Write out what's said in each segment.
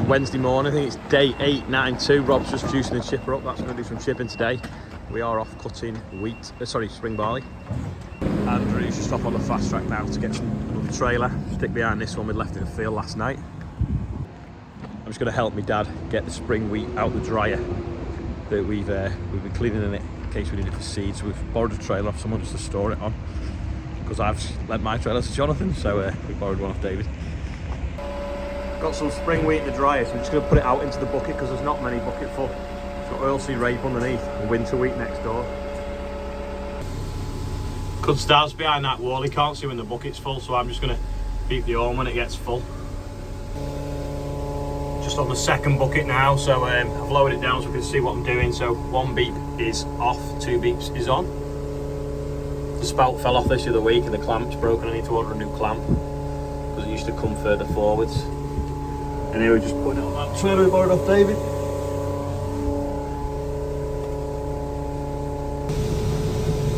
Wednesday morning. I think it's day 892. Rob's just juicing the chipper up. That's going to do some chipping today. We are off cutting spring barley. Andrew's just off on the fast track now to get another trailer. Stick behind this one we left in the field last night. I'm just going to help my dad get the spring wheat out the dryer that we've been cleaning in it in case we need it for seeds. So we've borrowed a trailer off someone just to store it on, because I've lent my trailer to Jonathan, so we borrowed one off David. Got some spring wheat in the dryer, so we're just going to put it out into the bucket because there's not many bucket full. It's got oilseed rape underneath and winter wheat next door. Cud starts behind that wall, he can't see when the bucket's full, so I'm just going to beep the horn when it gets full. Just on the second bucket now, so I've lowered it down so we can see what I'm doing. So 1 beep is off, 2 beeps is on. The spout fell off this the other week and the clamp's broken. I need to order a new clamp because it used to come further forwards. And here we're just putting it on that trailer we borrowed off David.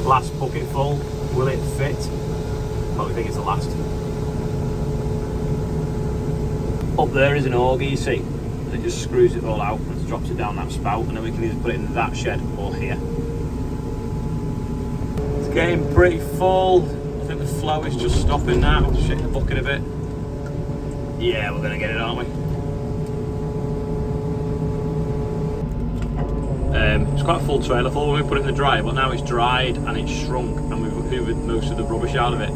Last bucket full, will it fit? Probably think it's the last. Up there is an auger, you see, and it just screws it all out and drops it down that spout, and then we can either put it in that shed or here. It's getting pretty full. I think the flow is just stopping now. Shake the bucket a bit. Yeah, we're gonna get it, aren't we? It's quite a full trailer full when we put it in the dryer, but now it's dried and it's shrunk and we've hoovered most of the rubbish out of it.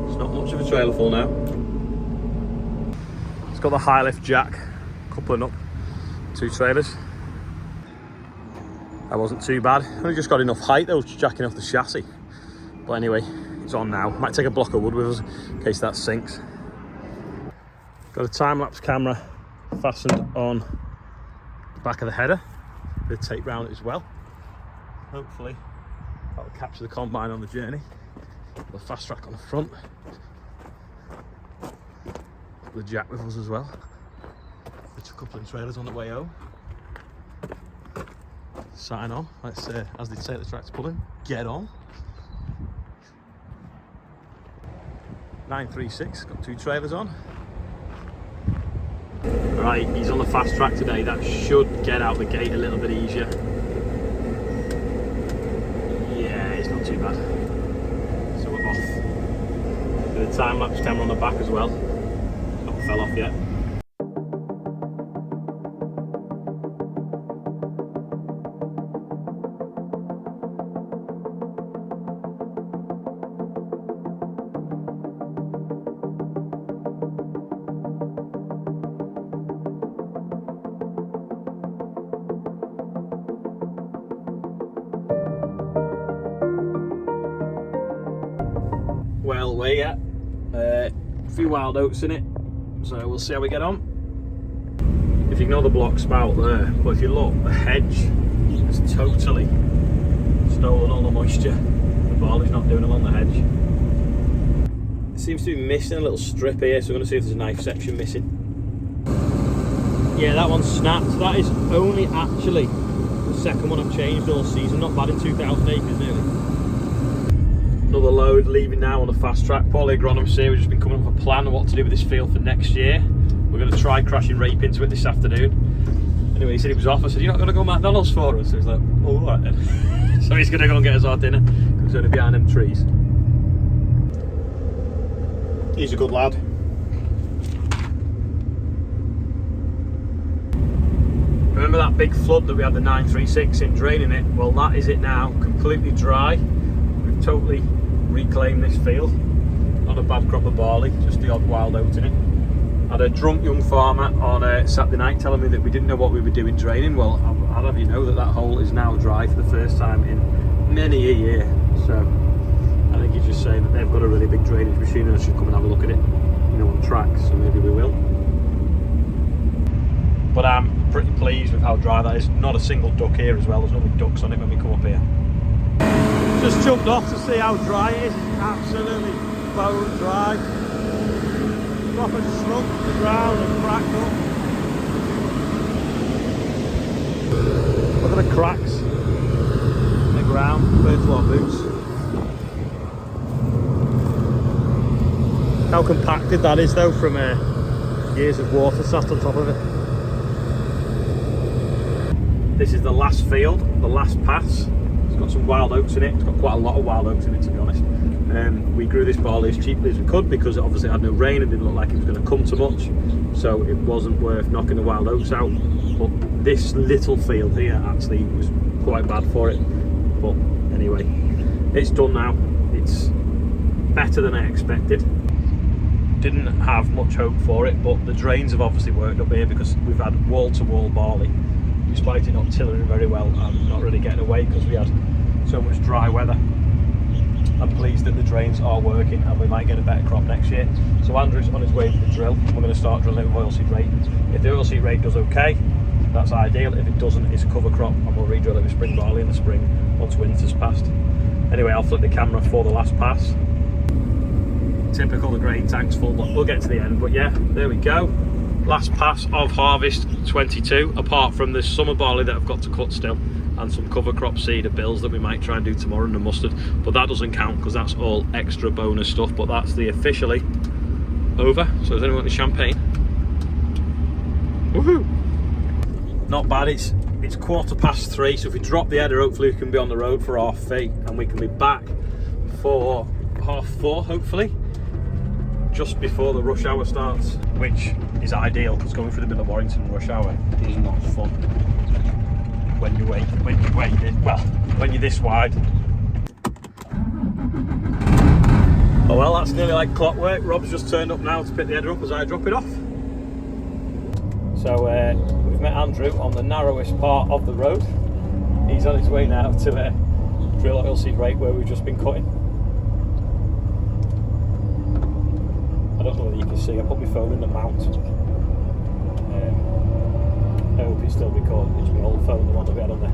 It's not much of a trailer full now. It's got the high lift jack coupling up 2 trailers. That wasn't too bad. Only just got enough height though, jacking off the chassis. But anyway, it's on now. Might take a block of wood with us in case that sinks. Got a time-lapse camera fastened on the back of the header. Bit of tape round it as well. Hopefully that will capture the combine on the journey. Got the fast track on the front. Got the jack with us as well. It's a couple of trailers on the way home. Sign on. Let's, as they say at the track's pulling, get on. 936, got 2 trailers on. Right, he's on the fast track today. That should get out the gate a little bit easier. Yeah, it's not too bad. So we're off. With a time-lapse camera on the back as well. Not fell off yet. Well, we're at a few wild oats in it, so we'll see how we get on. If you ignore the block spout there, but if you look, the hedge has totally stolen all the moisture. The barley's not doing along the hedge. It seems to be missing a little strip here, so we're going to see if there's a knife section missing. Yeah, that one snapped. That is only actually the second one I've changed all season. Not bad in 2,000 acres nearly. Another load leaving now on the fast track. Paul the agronomist here, we've just been coming up with a plan on what to do with this field for next year. We're going to try crashing rape into it this afternoon. Anyway, he said he was off. I said, you're not going to go McDonald's for us? So he's like, oh, all right then. So he's going to go and get us our dinner. He's only behind them trees. He's a good lad. Remember that big flood that we had the 936 in draining it? Well, that is it now, completely dry. We've totally reclaimed this field. Not a bad crop of barley, just the odd wild oat in it. Had a drunk young farmer on Saturday night telling me that we didn't know what we were doing draining. Well, I'll have you know that that hole is now dry for the first time in many a year. So I think he's just saying that they've got a really big drainage machine and I should come and have a look at it, you know, on tracks, so maybe we will. But I'm pretty pleased with how dry that is. Not a single duck here as well, there's no ducks on it when we come up here. Just jumped off to see how dry it is. Absolutely bone dry. Proper shrunk to the ground and cracked up. Look at the cracks in the ground compared to our boots. How compacted that is though from years of water sat on top of it. This is the last field, the last pass. It's got some wild oats in it. It's got quite a lot of wild oats in it, to be honest. We grew this barley as cheaply as we could because it obviously had no rain and didn't look like it was going to come to much, so it wasn't worth knocking the wild oats out. But this little field here actually was quite bad for it. But anyway, it's done now. It's better than I expected. Didn't have much hope for it, but the drains have obviously worked up here because we've had wall-to-wall barley, despite it not tillering very well and not really getting away because we had so much dry weather. I'm pleased that the drains are working and we might get a better crop next year. So Andrew's on his way to the drill. We're going to start drilling with oilseed rape. If the oilseed rape does okay, that's ideal. If it doesn't, it's a cover crop and we'll re-drill it with spring barley in the spring once winter's passed. Anyway, I'll flip the camera for the last pass. Typical, the grain tank's full, but we'll get to the end. But yeah, there we go. Last pass of harvest 22, apart from the summer barley that I've got to cut still, and some cover crop seed of bills that we might try and do tomorrow, and the mustard, but that doesn't count because that's all extra bonus stuff. But that's the officially over. So does anyone want any champagne? Woohoo! Not bad. It's 3:15, so if we drop the header, hopefully we can be on the road for 3:30 and we can be back for 4:30 hopefully, just before the rush hour starts, which is ideal because going through the middle of Warrington rush hour is not fun when you're this wide. Oh well, that's nearly like clockwork. Rob's just turned up now to pick the header up as I drop it off. So we've met Andrew on the narrowest part of the road. He's on his way now to drill oilseed rape where we've just been cutting. I don't know whether you can see, I put my phone in the mount. I hope it's still recording. It's my old phone, the one that we had on the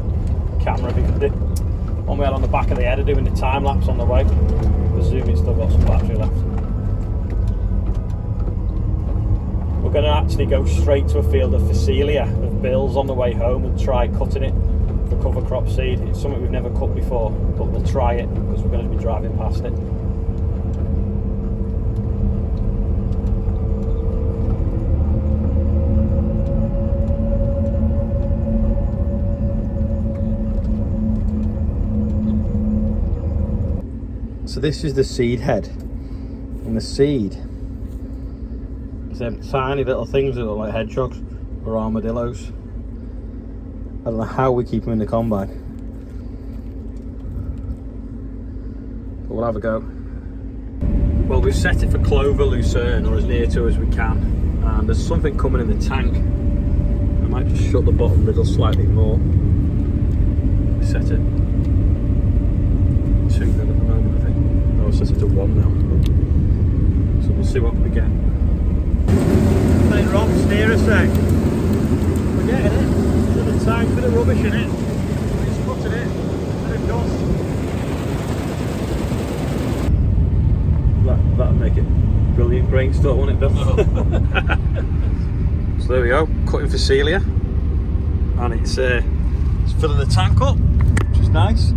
camera, because the one we had on the back of the header doing the time lapse on the way. The Zoom, it's still got some battery left. We're going to actually go straight to a field of Phacelia of bills on the way home and try cutting it for cover crop seed. It's something we've never cut before, but we'll try it because we're going to be driving past it. So this is the seed head, and the seed is them tiny little things that look like hedgehogs or armadillos. I don't know how we keep them in the combine, but we'll have a go. Well, we've set it for Clover Lucerne, or as near to as we can, and there's something coming in the tank. I might just shut the bottom middle slightly more. Set it 2 at the moment, I think. No, set it to 1 now. So we'll see what we get. Hey Rob, steer a sec. We're getting it. There's a tank, bit of rubbish in it. It's putting it. Bit of dust. That'll make it brilliant grain store, won't it, Bill? So there we go, cutting Phacelia, and it's filling the tank up, which is nice.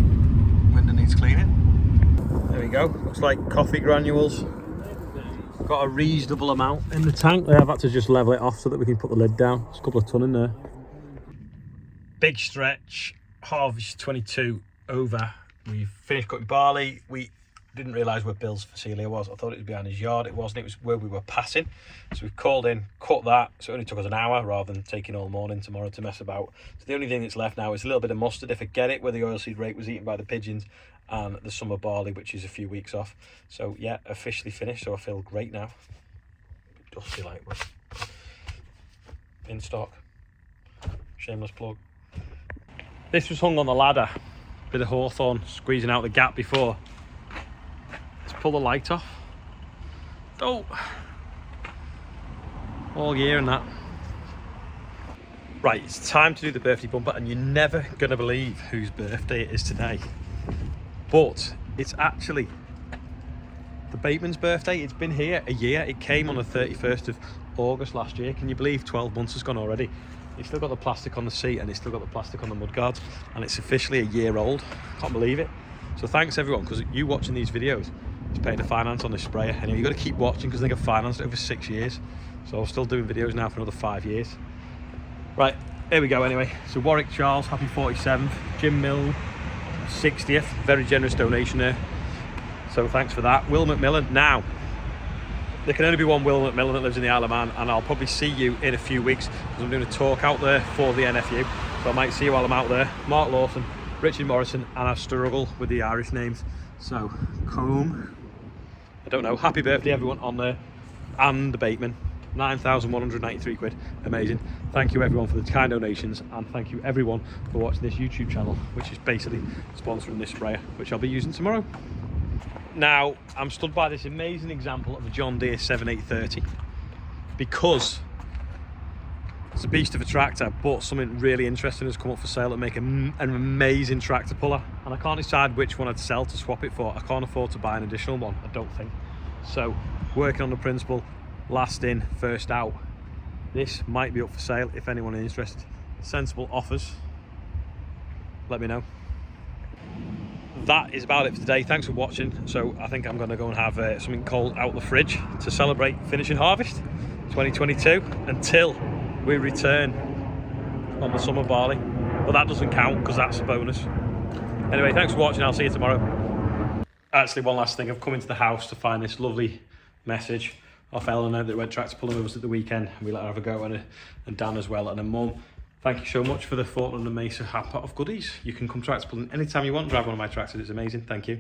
Window needs cleaning. There we go, looks like coffee granules. Got a reasonable amount in the tank. I've had to just level it off so that we can put the lid down. There's a couple of ton in there. Big stretch, harvest 22 over. We've finished cutting barley. We didn't realise where Bill's Phacelia was. I thought it was behind his yard. It wasn't, it was where we were passing. So we've called in, cut that. So it only took us an hour rather than taking all morning tomorrow to mess about. So the only thing that's left now is a little bit of mustard, if I get it, where the oilseed rape was eaten by the pigeons, and the summer barley, which is a few weeks off. So yeah, officially finished, so I feel great now. Dusty like, but in stock. Shameless plug. This was hung on the ladder. Bit of hawthorn squeezing out the gap before. Let's pull the light off. Oh! All year and that. Right, it's time to do the birthday bumper, and you're never gonna believe whose birthday it is today. But it's actually the Bateman's birthday. It's been here a year. It came on the 31st of August last year. Can you believe 12 months has gone already? It's still got the plastic on the seat, and it's still got the plastic on the mudguards, and it's officially a year old. Can't believe it. So thanks everyone, because you watching these videos is paying the finance on this sprayer. Anyway, you've got to keep watching because they get financed over 6 years. So I'm still doing videos now for another 5 years. Right, here we go anyway. So Warwick Charles, happy 47th. Jim Mill, 60th. Very generous donation there. So thanks for that. Will McMillan. Now, there can only be one Will McMillan that lives in the Isle of Man, and I'll probably see you in a few weeks because I'm doing a talk out there for the NFU. So I might see you while I'm out there. Mark Lawson, Richard Morrison, and I struggle with the Irish names. So, Combe. I don't know. Happy birthday everyone on there. And the Bateman. 9,193 quid. Amazing. Thank you everyone for the kind donations, and thank you everyone for watching this YouTube channel, which is basically sponsoring this sprayer, which I'll be using tomorrow. Now, I'm stood by this amazing example of a John Deere 7830 because it's a beast of a tractor, but something really interesting has come up for sale that make an amazing tractor puller, and I can't decide which one I'd sell to swap it for. I can't afford to buy an additional one, I don't think. So, working on the principle, last in, first out. This might be up for sale if anyone is interested. Sensible offers, let me know. That is about it for today. Thanks for watching. So I think I'm going to go and have something cold out the fridge to celebrate finishing harvest 2022 until we return on the summer barley, but that doesn't count because that's a bonus. Anyway, thanks for watching. I'll see you tomorrow. Actually, one last thing, I've come into the house to find this lovely message off Eleanor that went tractor pulling with us at the weekend. We let her have a go, and Dan as well, and her mum. Thank you so much for the Fortnum and Mesa hat pot of goodies. You can come tractor pulling anytime you want, drive one of my tractors, it's amazing, thank you.